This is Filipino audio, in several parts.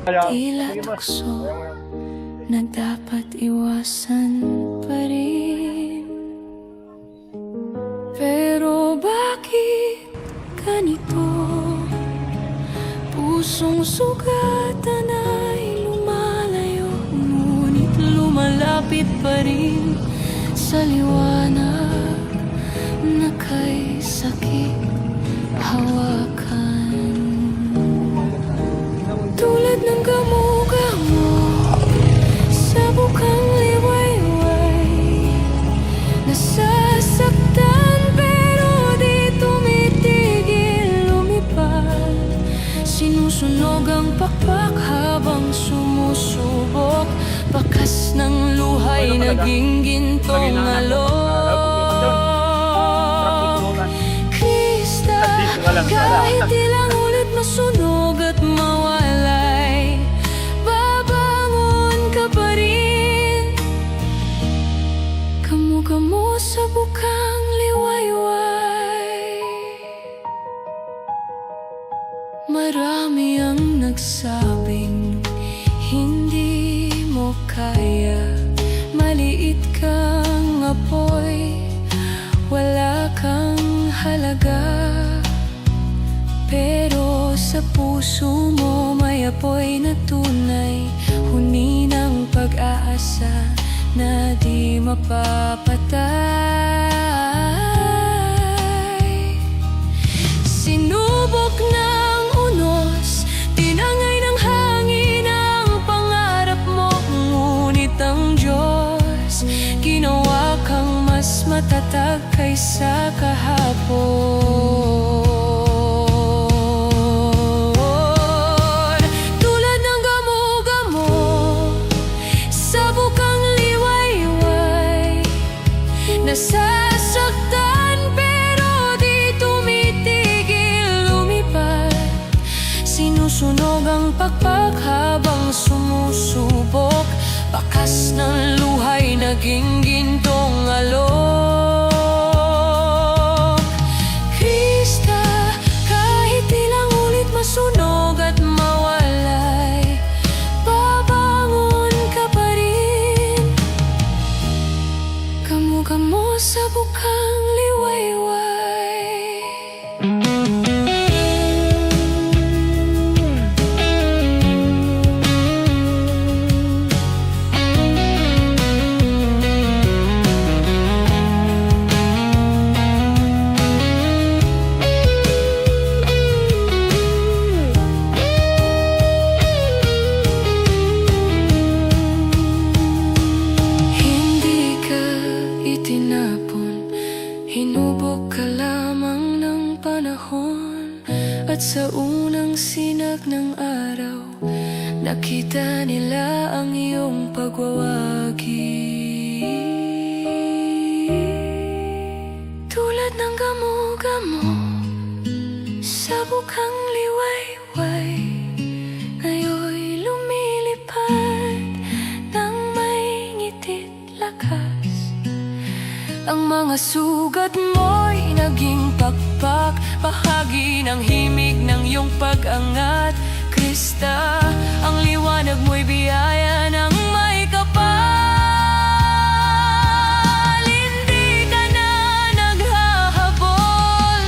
Tila tukso na dapat iwasan pa rin. Pero bakit ganito? Pusong sugatan ay lumalayo, ngunit lumalapit pa rin sa liwanag na kay sakit hawakan. Tulad ng gamo-gamo sa bukang liwayway, nasasaktan pero di tumitigil lumipad. Sinusunog ang pakpak habang sumusubok, bakas ng luhay naging gintong alok. Krista, kahit ilang ulit masunog at mawalay, babangon ka pa rin. Kamo-kamo sa bukang liwayway. Marami ang nagsabing hindi mo kaya, maliit kang apoy, wala kang halaga. Pero sa puso mo may apoy na tunay, huni ng pag-aasa na di mapapatay. Sinubok ng unos, tinangay ng hangin ang pangarap mo, ngunit ang Diyos ginawa kang mas matatag kaysa kahapon. Tulad ng gamo-gamo sa bukang liwayway, nasasaktan pero di tumitigil lumipad. Sinusunog ang pakpak habang sumusubok, bakas ng luhay naging gintong alok. Krista, kahit ilang ulit masunog at mawalay, babangon ka pa rin. Kamo-kamo sa bukang liwayway. Hinubog ka lamang ng panahon, at sa unang sinag ng araw, nakita nila ang iyong pagwawagi. Tulad ng gamo-gamo sa bukang liwayway, ngayon'y lumilipad ng may ngitit lakas. Ang mga sugat mo'y naging pakpak, bahagi ng himig ng iyong pag-angat. Krista, ang liwanag mo'y biyaya ng may kapal. Hindi ka na naghahabol,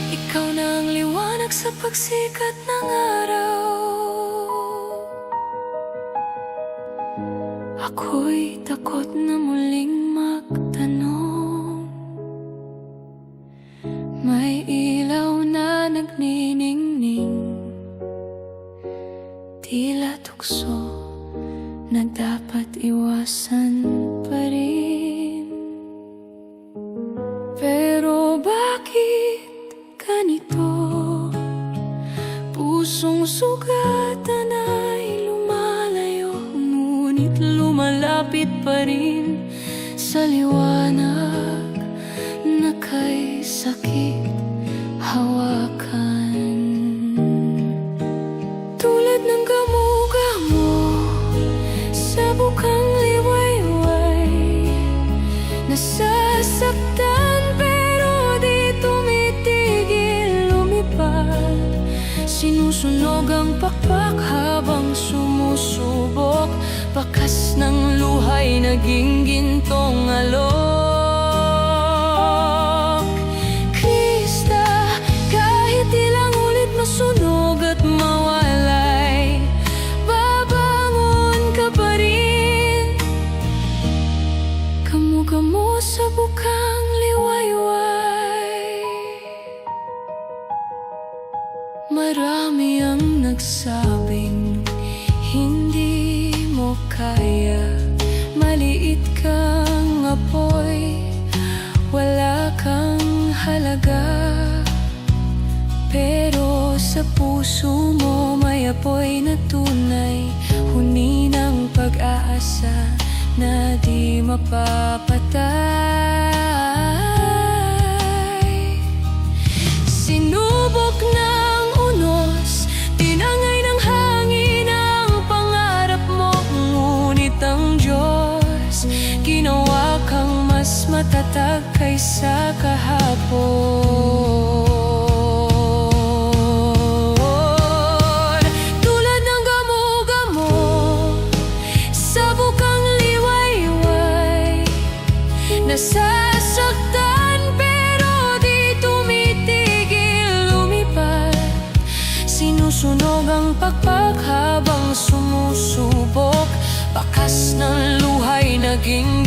ikaw na ang liwanag sa pagsikat ng araw. Ako'y takot na muling magtanong, may ilaw na nagniningning, tila tukso na dapat iwasan pa rin. Pero bakit ganito? Pusong sugatan ay lumalayo, ngunit lumalapit pa rin sa liwanag na kay sakit hawakan. Tulad ng gamo-gamo sa bukang liwayway, nasasaktan pero di tumitigil lumipad. Sinusunog ang pakpak habang bakas ng luhay naging gintong alok. Krista, kahit ilang ulit masunog at mawalay, babangon ka pa rin. Kamu-kamo sa bukang liwayway. Marami ang nagsabing hindi mo kaya, maliit kang apoy, wala kang halaga. Pero sa puso mo may apoy na tunay, huni ng pag-aasa na di mapapatay. Sinubok ng unos, tinangay ng hangin ang pangarap mo, ngunit ang Diyos ginawa kang mas matatag kaysa kahapon. Tulad ng gamo-gamo sa bukang liwayway, nasasaktan pero di tumitigil lumipad. Sinusunog ang pakpak habang sumusubok, bakas ng luhay naging